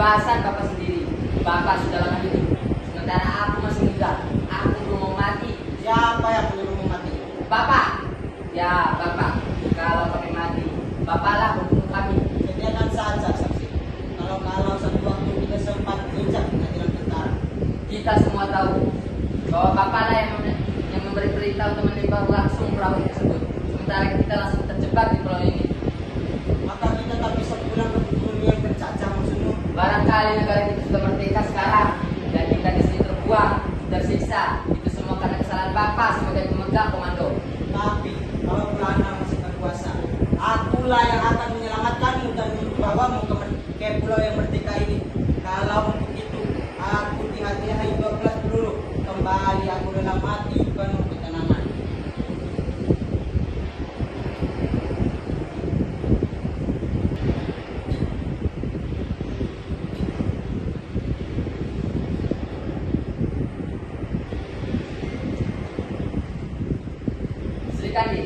kebebasan Bapak sendiri. Bapak sudah lama hidup, sementara aku masih muda. Aku belum mau mati. Siapa yang menyuruh mati? Bapak, ya Bapak, kalau kami mati, Bapaklah pembunuh kami. Kejadian saja saksi. Kalau satu waktu kita sempat injak pengadilan tentara. Kita semua tahu bahwa Bapaklah yang memberi perintah untuk menembak langsung perahu tersebut. Sementara kita langsung terjebak di pulau ini. Maka kita tak bisa pulang ke bumi yang tercacah maksudmu. Barangkali negara kita sudah merdeka sekarang dan kita di sini terbuang, tersiksa. Itu semua karena kesalahan Bapak sebagai pemegang komando. Tapi kalau Belanda masih berkuasa, akulah yang akan menyelamatkanmu dan membawamu ke pulau yang merdeka ini. Kalau untuk itu, aku di hati hari 12 dulu. Kembali aku rela mati penuh ketenangan. Sri Kandi,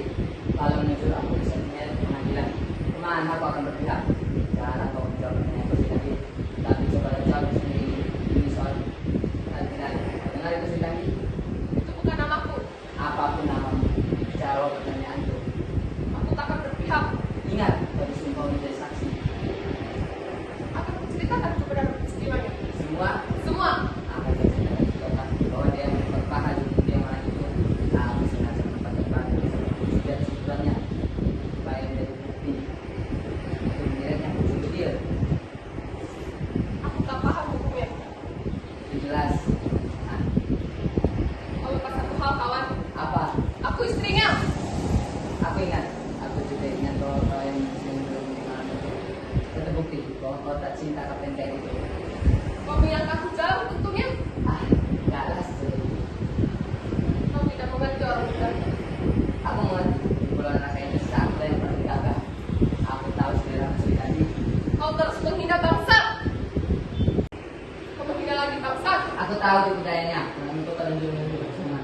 kalau menuju aku bisa menyeret pengadilan, kemana aku akan berpihak? Jangan kau menjawab pertanyaan Sri Kandi, tapi coba jawab sendiri ini soal pengadilan. Dengar itu Sri Kandi? Itu bukan namaku. Apapun namamu, jawab pertanyaanku. Aku tak akan berpihak. Ingat, kau disumpah menjadi saksi. Akan kuceritakan kebenaran peristiwanya. Semua Semua. akan diceritakan bahwa dia yang berpaha di dunia mana itu. Kamu sengaja tempat-tempat sudah sebenarnya supaya menjadi bukti untuk menyeretnya ke dia. Aku tak paham hukumnya. Itu jelas. Nah, Kau lupa satu hal, kawan. apa? Aku istrinya. Aku ingat. Aku juga ingat bahwa kau yang belum mengenal itu. Itu terbukti bahwa kau tak cinta kapten kayak gitu. Kau bilang aku jauh untungnya. Ah, enggak sih. Kau tidak mengerti orang muda. Aku mengerti. Kalau anak ini aku yang paling gagah. Aku tahu selera Sri Kandi. Kau terus menghina bangsa. Kau menghina lagi bangsa. Aku tahu di budayanya untuk terjun cuma.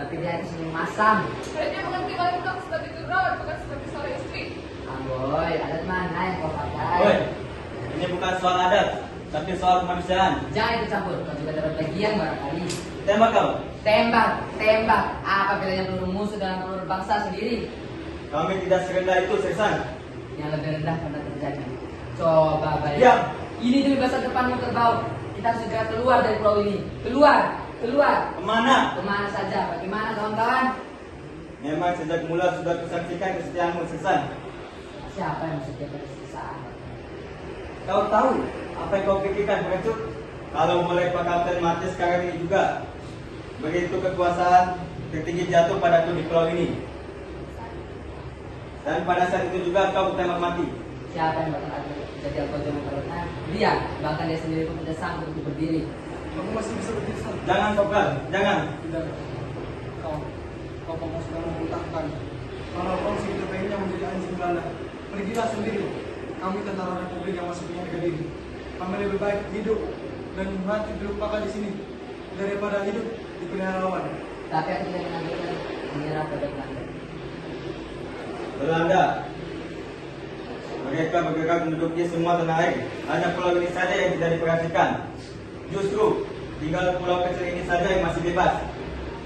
Tapi dia itu senyum masam. Dan dia mengerti wanita sebagai jurawan, bukan sebagai seorang istri. Boy, adat mana yang kau pakai? Woi, ini bukan soal adat, tapi soal kemanusiaan. Jangan ikut campur, kau juga dapat bagian barangkali. Tembak kau. Tembak, tembak. Apa bedanya peluru musuh dengan peluru bangsa sendiri? Kami tidak serendah itu, Sersan. Yang lebih rendah pernah terjadi. Coba bayangkan. Diam. Ini demi masa depanmu kerbau. Kita harus segera keluar dari pulau ini. Keluar, keluar. Kemana? Kemana saja? Bagaimana kawan-kawan? Memang sejak mula sudah kusaksikan kesetiaanmu, Sersan. Siapa yang setia pada saat? Kau tahu apa yang kau pikirkan, pengecut? Kalau mulai Pak Kapten mati sekarang ini juga, begitu kekuasaan tertinggi jatuh padaku di pulau ini. Dan pada saat itu juga kau tembak mati. Siapa yang bakal jadi Al-Qaeda Karena dia, bahkan dia sendiri pun tidak sanggup untuk berdiri. Kamu masih bisa berdiri sana. Jangan, Kopral, jangan. Tidak. Kau sudah memuntahkan. Kalau kau sih pengennya menjadi anjing Belanda, pergilah sendiri. Kami tentara Republik yang masih punya harga diri. Kami lebih baik hidup dan mati dilupakan di sini daripada hidup di pilihan lawan. Tapi aku tidak mengambilkan menyerah pada Belanda. Belanda. Mereka bergerak menduduki semua tanah air. Hanya pulau ini saja yang tidak diperhatikan. Justru tinggal pulau kecil ini saja yang masih bebas.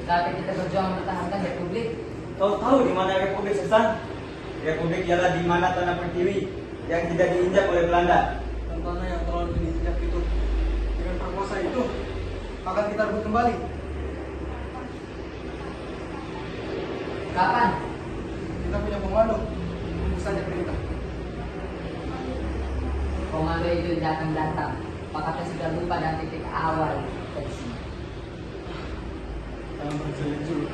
Tapi kita berjuang mempertahankan Republik. Kau tahu di mana Republik, Sersan? Republik ialah di mana tanah pertiwi yang tidak diinjak oleh Belanda. Dan tanah yang terlalu diinjak itu dengan perkuasa itu akan kita rebut kembali. Kapan? Kita punya komando, tunggu saja perintah. Komando itu tidak akan datang. Pak Kapten sudah lupa dan titik awal dari sini. Dalam berjulur-julur.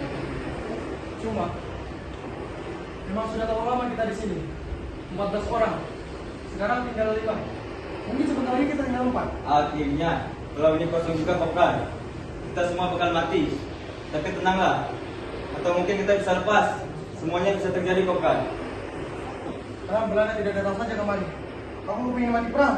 Cuma, memang sudah terlalu lama kita di sini. 14 orang. Sekarang tinggal 5. Mungkin sebentar lagi kita tinggal 4. Akhirnya pulau ini kosong juga, Kopral. Kita semua bakal mati. Tapi tenanglah. Atau mungkin kita bisa lepas. Semuanya bisa terjadi, Kopral. Karena Belanda tidak datang saja kemari. Kamu ingin mati perang?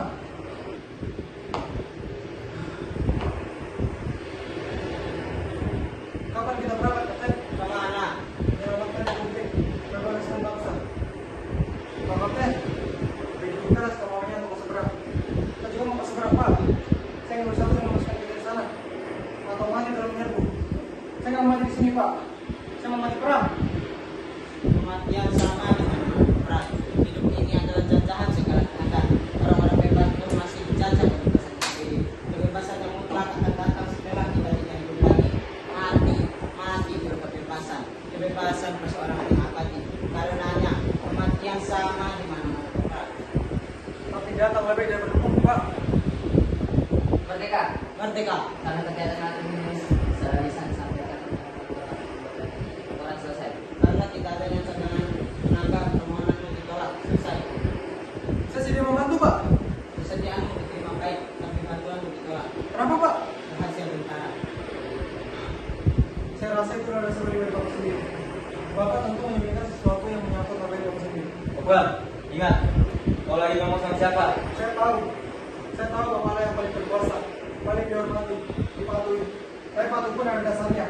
Kapan kita berangkat, Kapten? Kemana? Menyelamatkan Republik Kebangsaan bangsa. Pak Kapten, beri keras kemauannya untuk seberang. Kita juga mau seberang, Pak. binatang lebih daripada hukum, Pak. Merdeka. Merdeka. Karena kegiatan nanti ini bisa disampaikan orang selesai. Karena tidak ada yang sedang menanggap permohonan yang ditolak. Selesai. Saya sedia membantu, Pak. Kesediaanmu diterima baik, tapi bantuanmu ditolak. Kenapa, Pak? Rahasia bintara. Saya rasa itu ada sebagai dari Bapak sendiri. Bapak tentu menginginkan sesuatu yang menyangkut terkait Bapak sendiri. Bang, ingat, kau lagi ngomong sama siapa? Saya tahu. Saya tahu Bapak lah yang paling berkuasa, paling dihormati, dipatuhi. Tapi patuh pun ada dasarnya.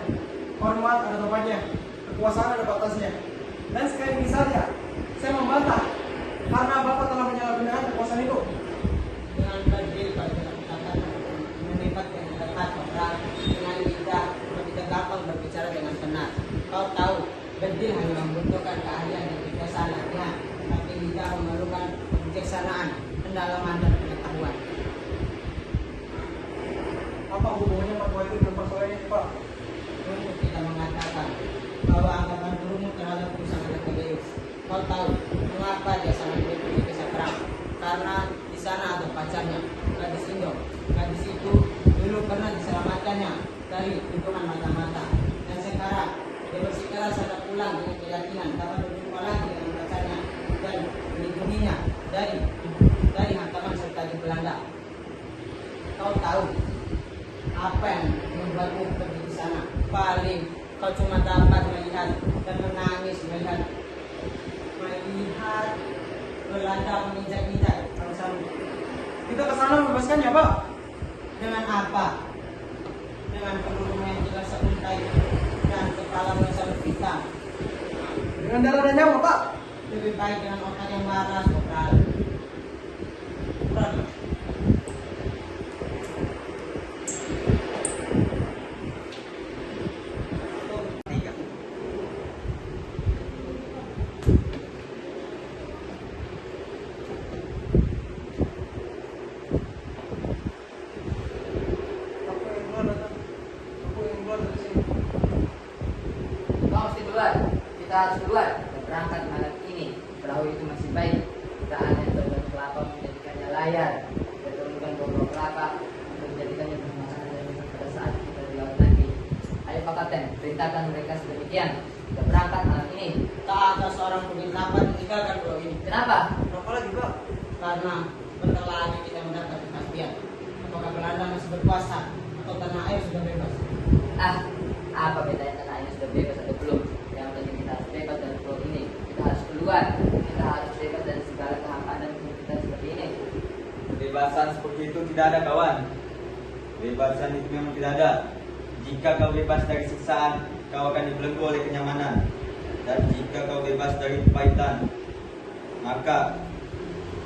Hormat ada tempatnya, kekuasaan ada batasnya. Dan sekali ini saja, saya membantah karena Bapak telah menyalahgunakan kekuasaan itu. Dengan berdiri pada kata-kata mendekat dengan dekat orang dengan lidah tidak gampang berbicara dengan benar. Kau tahu, berdiri hanya membutuhkan keahlian dan kebiasaan latihan, tapi lidah memerlukan kebijaksanaan, pendalaman dan pengetahuan. Apa hubungannya fatwa itu dengan persoalan ini, Pak? Untuk kita mengatakan bahwa anggapan gurumu terhadap sangat Deus. Kau tahu mengapa dia sangat begitu kisah perang? Karena di sana ada pacarnya, gadis Indo. Gadis itu dulu pernah diselamatkannya dari hitungan mata-mata. Dan sekarang dia bersikeras hendak pulang dengan keyakinan dapat berjumpa lagi dengan pacarnya dan melindunginya dari hantaman serta di Belanda. Kau tahu apa yang membuatmu pergi di sana? Paling kau cuma dapat melihat dan menangis melihat Belanda menginjak-injak bangsamu. Kita ke sana membebaskannya, Pak. Dengan apa? Dengan peluru yang tidak seuntai dan kepala yang sangat hitam. Dengan darah dan nyawa, Pak. Lebih baik dengan otak yang waras, Kopral. Kopral. Aku yang keluar dari sini. Kau mesti keluar. Kita harus keluar dan berangkat malam ini. Perahu itu masih baik. Kita hanya berbuat kelapa menjadikannya layar. Kita turunkan beberapa kelapa untuk menjadikannya bermasalah dan pada saat kita di laut nanti. Ayo Pak Kapten, perintahkan mereka sedemikian. Kita berangkat malam ini. Tak ada seorang pun yang dapat meninggalkan pulau ini. Kenapa? Kenapa lagi, Pak? Karena bentar lagi kita mendapat kepastian apakah Belanda masih berkuasa atau tanah air sudah bebas. Ah, apa bedanya tanah ini sudah bebas atau belum? Yang penting kita harus bebas dari pulau ini. Kita harus keluar. Kita harus bebas dari segala kehampaan dan kesulitan seperti ini. Kebebasan seperti itu tidak ada, kawan. Kebebasan itu memang tidak ada. Jika kau bebas dari siksaan, kau akan dibelenggu oleh kenyamanan. Dan jika kau bebas dari kepahitan, maka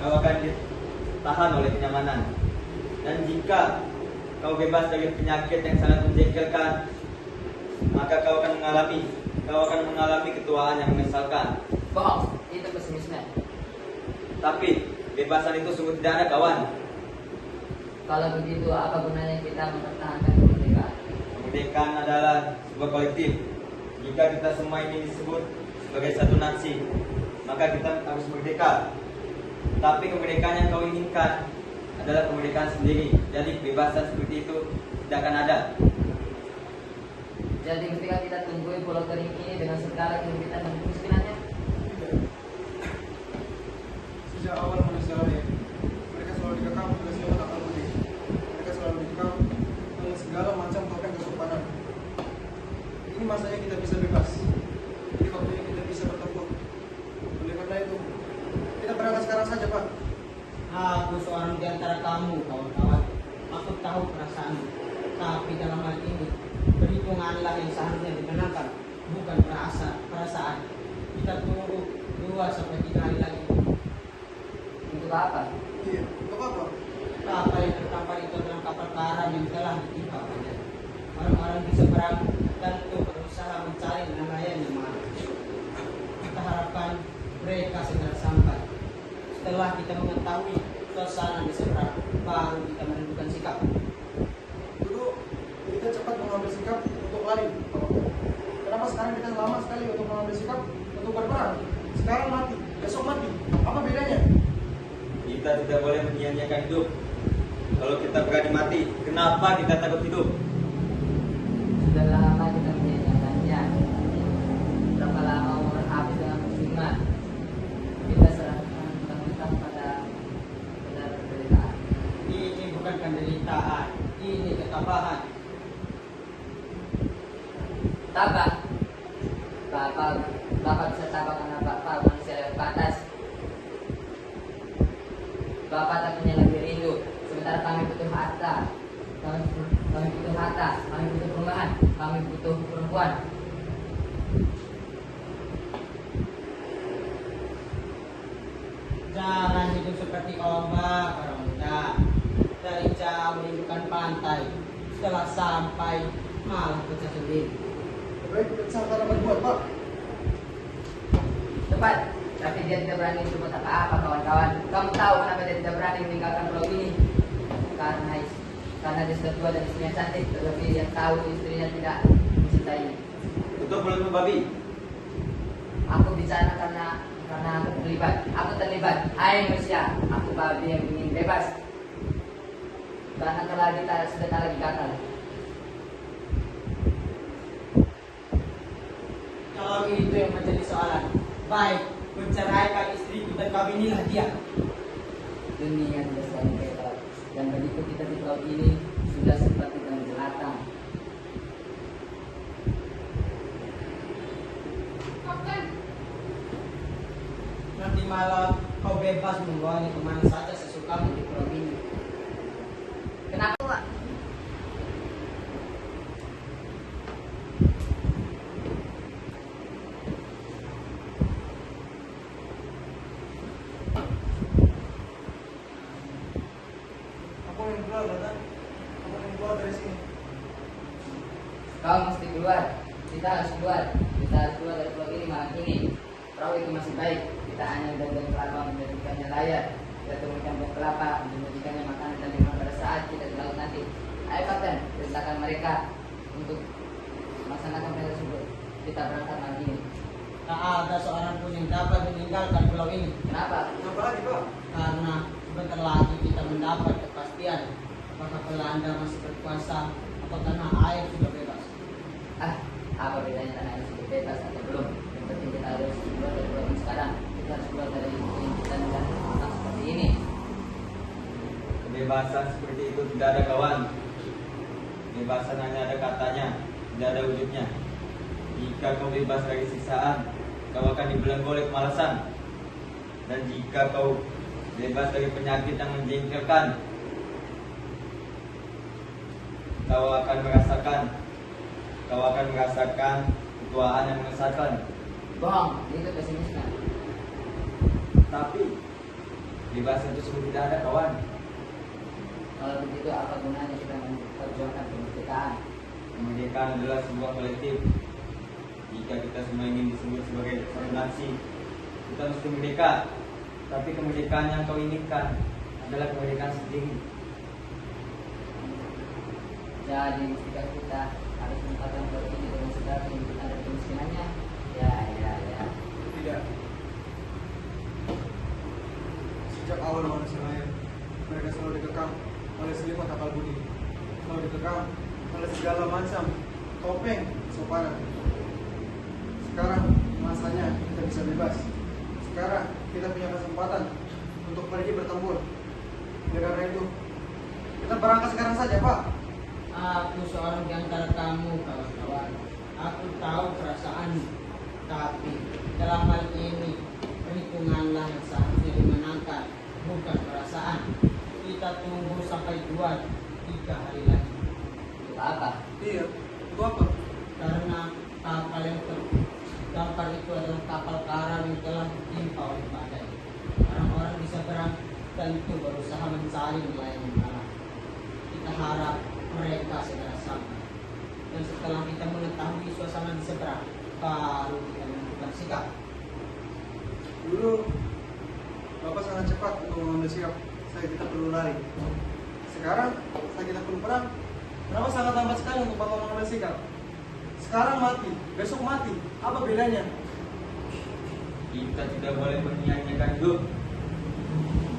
kau akan ditahan oleh kenyamanan. Dan jika kau bebas dari penyakit yang sangat menjengkelkan, maka kau akan mengalami ketuaan yang menyesalkan. Bohong, itu pesimisme. Tapi kebebasan itu sungguh tidak ada, kawan. Kalau begitu, apa gunanya kita mempertahankan kemerdekaan? Kemerdekaan adalah sebuah kolektif. Jika kita semua ini disebut sebagai satu nasi, maka kita harus merdeka. Tapi kemerdekaan yang kau inginkan adalah kemerdekaan sendiri. Jadi kebebasan seperti itu tidak akan ada. Jadi ketika kita tungguin pulau kering ini dengan segala kesulitan dan kemiskinannya, Sejak awal manusia lahir, mereka selalu dikekang oleh siapa tak budi. Mereka selalu dikekang dengan segala macam topeng kesopanan. Ini masanya kita bisa bebas. Ini waktunya kita bisa bertempur. Oleh karena itu, kita berangkat sekarang saja, Pak. Aku seorang di antara kamu, kawan-kawan. Aku tahu perasaanmu. Tapi dalam hal ini, perhitunganlah yang seharusnya dibenarkan, bukan perasaan. Kita tunggu 2 sampai 3 hari lagi. untuk apa? Iya, untuk apa? Kapal yang terdampar itu adalah kapal karam yang telah ditimpa pada. Orang-orang di seberang tentu berusaha mencari nelayan yang mahal. Kita harapkan mereka segera sampai. Setelah kita mengetahui suasana di seberang, baru kita menentukan sikap. Dulu kita cepat mengambil sikap untuk lari. Kenapa sekarang kita lama sekali untuk mengambil sikap untuk berperang? Sekarang mati, besok mati. Apa bedanya? Itu kita tidak boleh menyia-nyiakan hidup. Kalau kita berani mati, kenapa kita takut hidup? Sudah lama kita menyanyikannya. Berapa lama umur habis dengan muslimat. Kita serahkan mentang-mentang pada penderitaan. Ini bukan penderitaan, ini ketabahan. Tabah. Bapak bisa tabah karena Bapak manusia yang batas. Bapak tak punya lagi rindu. Sementara kami butuh harta. Kami butuh harta. Kami butuh perumahan. Kami butuh perempuan. Jangan hidup seperti ombak para muda. Dari jauh merindukan pantai, setelah sampai malah pecah sendiri. Baik, kita dapat buat Pak. Cepat. Tapi dia tidak berani berbuat apa-apa kawan-kawan. Kamu tahu kenapa dia tidak berani meninggalkan pulau ini? Karena dia sudah tua dan istrinya cantik. Terlebih dia tahu istrinya tidak mencintainya. Tutup mulutmu babi. Aku bicara karena aku terlibat. Aku terlibat. Hai manusia, aku babi yang ingin bebas. Karena sudah tak lagi gatal. Kalau itu yang menjadi soalan, baik, menceraikan istriku dan kawinilah dia. Dunia tidak selalu bebas. Dan begitu kita di pulau ini sudah seperti dalam jelantang. Kapten, Nanti malam kau bebas membawanya kemana saja sesukamu di pulau ini. Kenapa, Pak? Aku ingin keluar, Datan. Aku ingin keluar dari sini. Kau mesti keluar. Kita harus keluar. Kita harus keluar dari pulau ini malam ini. Perahu itu masih baik. Kita hanya dan kelapa menjadikannya layar. Kita temukan buah kelapa menjadikannya makanan dan minuman pada saat kita di laut nanti. Ayo kapten, perintahkan mereka untuk melaksanakan perintah tersebut. Kita berangkat malam ini. Tak ada seorang pun yang dapat meninggalkan pulau ini. Kenapa? Kenapa lagi, Pak? Karena sebentar lagi kita mendapat kepastian apakah Belanda masih berkuasa atau tanah air sudah bebas. Apa bedanya tanah air sudah bebas atau belum? Yang penting kita harus keluar dari pulau ini sekarang. Kita harus keluar dari kita dan seperti ini. Kebebasan seperti itu tidak ada kawan. Kebebasan hanya ada katanya, tidak ada wujudnya. Jika kau bebas dari siksaan, kau akan dibelenggu oleh kemalasan. Dan jika kau bebas dari penyakit yang menjengkelkan, kau akan merasakan ketuaan yang mengesatkan. Bohong, itu pesimisme. Tapi kebebasan itu sungguh tidak ada kawan. Kalau begitu apa gunanya kita memperjuangkan kemerdekaan? Kemerdekaan adalah sebuah kolektif. Jika kita semua ingin disebut sebagai satu nasi, kita mesti merdeka. Tapi kemerdekaan yang kau inginkan adalah kemerdekaan sendiri. Jadi jika kita harus menempatkan pulau ini dengan segala kehidupan dan kemiskinannya, ya. Tidak. Sejak awal manusia lahir, mereka selalu dikekang oleh selimut akal budi, selalu dikekang oleh segala macam topeng kesopanan. Sekarang masanya kita bisa bebas. Sekarang kita punya kesempatan untuk pergi bertempur. Oleh karena itu, kita berangkat sekarang saja, Pak. Aku seorang di antara kamu, kawan-kawan. Aku tahu perasaanmu, tapi dalam hal ini perhitunganlah yang seharusnya dimenangkan, bukan perasaan. Kita tunggu sampai 2-3 hari lagi. Itu apa? Iya, itu apa? Karena kapal yang terdampar itu adalah kapal karam yang telah ditimpa oleh badai. Orang-orang di seberang tentu berusaha mencari nelayan yang kalah. Kita harap mereka segera sampai. Dan setelah kita mengetahui suasana di seberang, baru kita menentukan sikap. Dulu, Bapak sangat cepat untuk mengambil sikap. Saya tidak perlu lari. Sekarang, saya tidak perlu perang. Kenapa sangat lambat sekali untuk Bapak mengambil sikap? Sekarang mati, besok mati. Apa bedanya? Kita tidak boleh menyia-nyiakan hidup.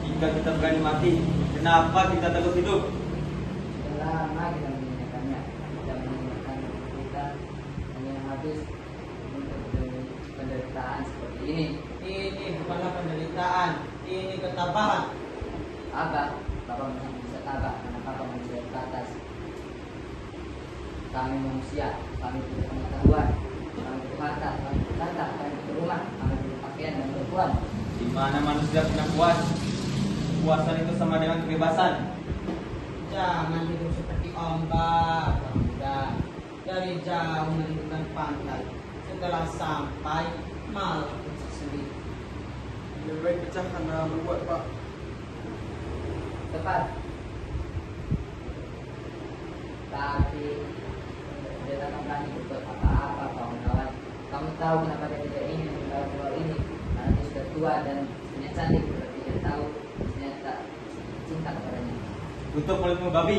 Jika jika kita berani mati, kenapa kita takut hidup? Sudah lama kita mengingatkannya. Kita mengingatkan kita hanya habis untuk penderitaan seperti ini. Ini bukanlah penderitaan, ini ketabahan. Abah, Bapak masih bisa tabah karena Bapak manusia di atas. Kami manusia, kami punya pengetahuan, kami punya harta, kami punya tata, kami punya rumah, kami punya pakaian dan perempuan. Di mana manusia punya puas? Kepuasan itu sama dengan kebebasan. Jangan hidup seperti ombak, Bunda. Dari jauh merindukan pantai, setelah sampai malah puncak sendiri. Lebih baik pecahkan dalam berbuat, Pak. Tepat. Tapi dia tak berani berbuat apa-apa, kawan-kawan. Kamu tahu kenapa dia tidak ingin membawa pulau ini? Karena dia sudah tua dan punya cantik, berarti dia tahu ternyata cinta kepadanya. Tutup mulutmu babi.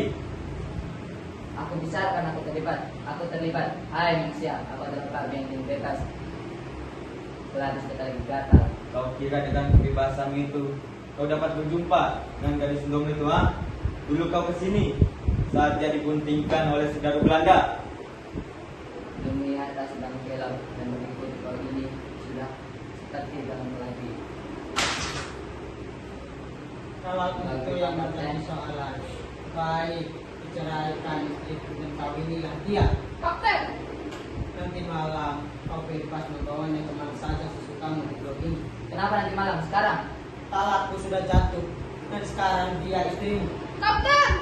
Aku bicara karena aku terlibat. Aku terlibat. Hai manusia, aku adalah babi yang ingin bebas. Gladys kita lagi gatal. Kau kira dengan kebebasanmu itu kau dapat berjumpa dengan gadis Sundong itu, ha? Dulu kau kesini saat dia diguntingkan oleh saudara Belanda. Dunia tak sedang kelam dan berikut kau ini sudah seperti dalam lagi. Kalau itu yang menjadi soalan, baik diceraikan istri dan kawinilah dia. Kapten, Nanti malam kau bebas membawanya kemana saja sesukamu di pulau ini. Kenapa nanti malam? Sekarang? Talakku sudah jatuh dan sekarang dia istrimu. Kapten,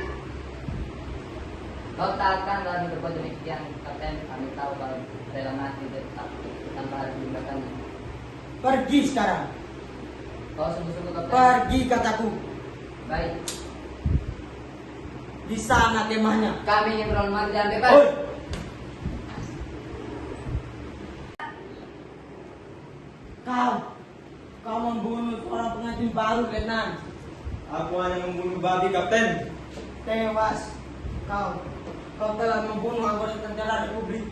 Kau takkan dalam berbuat demikian, Kapten. Kami tahu kau rela mati tetap tanpa harus membelakangnya. Pergi sekarang. Kau sungguh-sungguh, Kapten. Pergi kataku. Baik. Di sana kemahnya. Kami ingin berlama jalan bebas. Oi. Kau membunuh seorang pengantin baru, Letnan. Aku hanya membunuh babi, Kapten. Tewas. Kau telah membunuh anggota tentara Republik.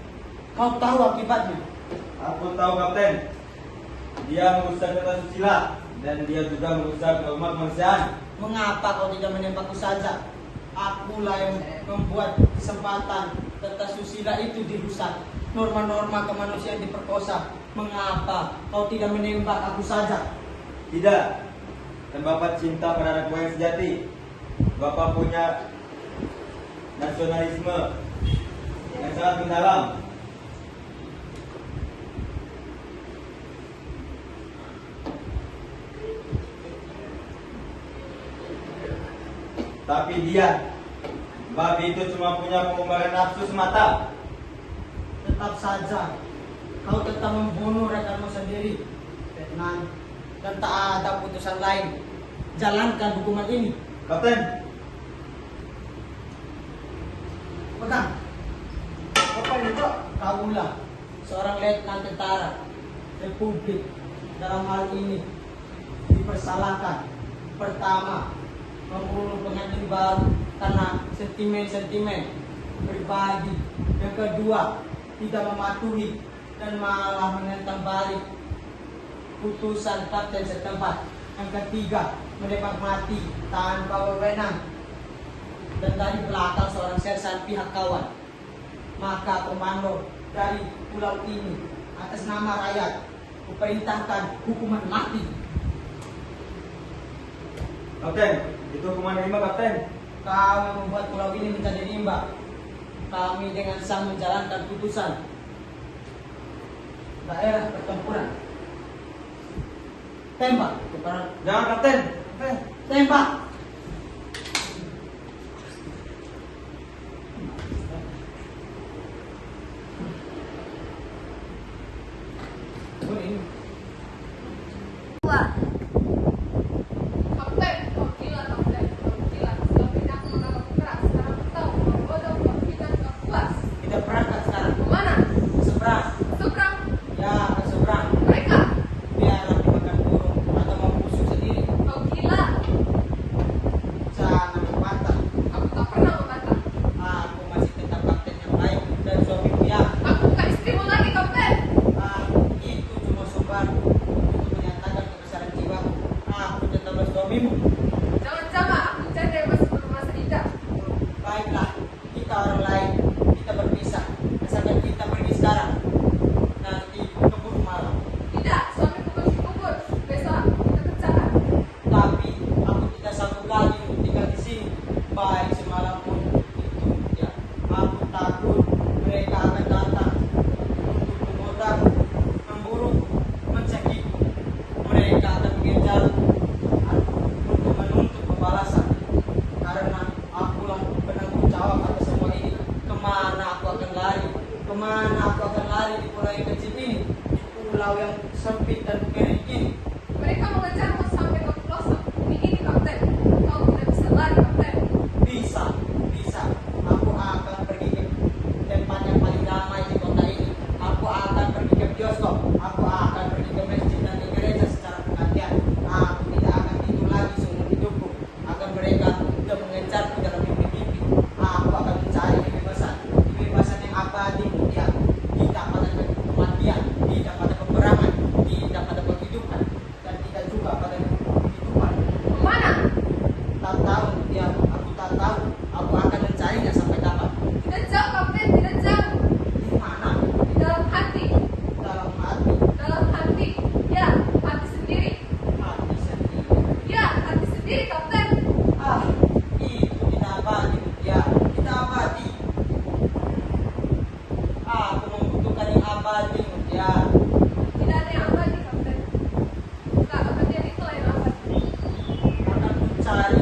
Kau tahu akibatnya. Aku tahu, Kapten. Dia merusak kota susila dan dia juga merusak umat kemanusiaan. Mengapa kau tidak menembakku saja? Akulah yang membuat kesempatan tata susila itu dirusak. Norma-norma kemanusiaan diperkosa. Mengapa kau tidak menembak aku saja? Tidak. Dan Bapak cinta pada anak buah yang sejati. Bapak punya nasionalisme yang sangat mendalam. Tapi dia, babi itu cuma punya pengumbaran nafsu semata. Tetap saja kau tetap membunuh rekanmu sendiri, Letnan. Dan tak ada putusan lain. Jalankan hukuman ini. Kapten, Pegang. Apa ini, Pak? Kaulah seorang letnan tentara Republik. Dalam hal ini dipersalahkan. Pertama, membunuh pengantin baru karena sentimen-sentimen pribadi. Yang kedua, tidak mematuhi dan malah menentang balik putusan kapten setempat. Yang ketiga, menembak mati tanpa wewenang dan dari belakang seorang sersan pihak kawan. Maka komando dari pulau ini atas nama rakyat kuperintahkan hukuman mati. Kapten, itu hukuman rimba, Kapten. Kau yang membuat pulau ini menjadi rimba. Kami dengan sah menjalankan putusan daerah pertempuran. Tembak. Jangan, Kapten. Tembak. Kapten, kau gila, Kapten, kau gila. Selama ini aku menangkap keras. Sekarang aku tahu kau bodoh, kau kita kau puas. Kita berangkat sekarang. Kemana? Seberang. Seberang Ya, ke seberang. mereka. Biarlah dimakan burung atau membusuk sendiri. Kau gila. sempit dan kering ini. Mereka mengejarmu sampai ke pelosok bumi ini, Kapten. Kau tidak bisa lari, Kapten. Bisa, bisa. Aku akan pergi ke tempat yang paling damai di kota ini. Aku akan pergi ke bioskop. Aku akan pergi ke masjid dan ke gereja secara bergantian. Aku tidak akan tidur lagi seumur hidupku. Agar mereka tidak mengejarku dalam mimpi-mimpi. Aku akan mencari kebebasan. Kebebasan yang abadi mulia. Tidak pada kematian, tidak pada peperangan, tidak pada penghidupan, dan tidak juga pada kehidupan. Kemana? Tak tahu, ya, aku tak tahu. Aku akan mencarinya sampai kapan. Tidak jauh, Kapten. Tidak jauh. Di mana? Di dalam hati. Dalam hati, Dalam hati. Ya, hati sendiri. hati sendiri. Ya, hati sendiri, Kapten. Ah, itu tidak abadi, ya, tidak abadi. Aku membutuhkan yang abadi, ya. Tidak ada yang abadi, Kapten. Enggak, Kapten, itulah yang abadi. Akan ku cari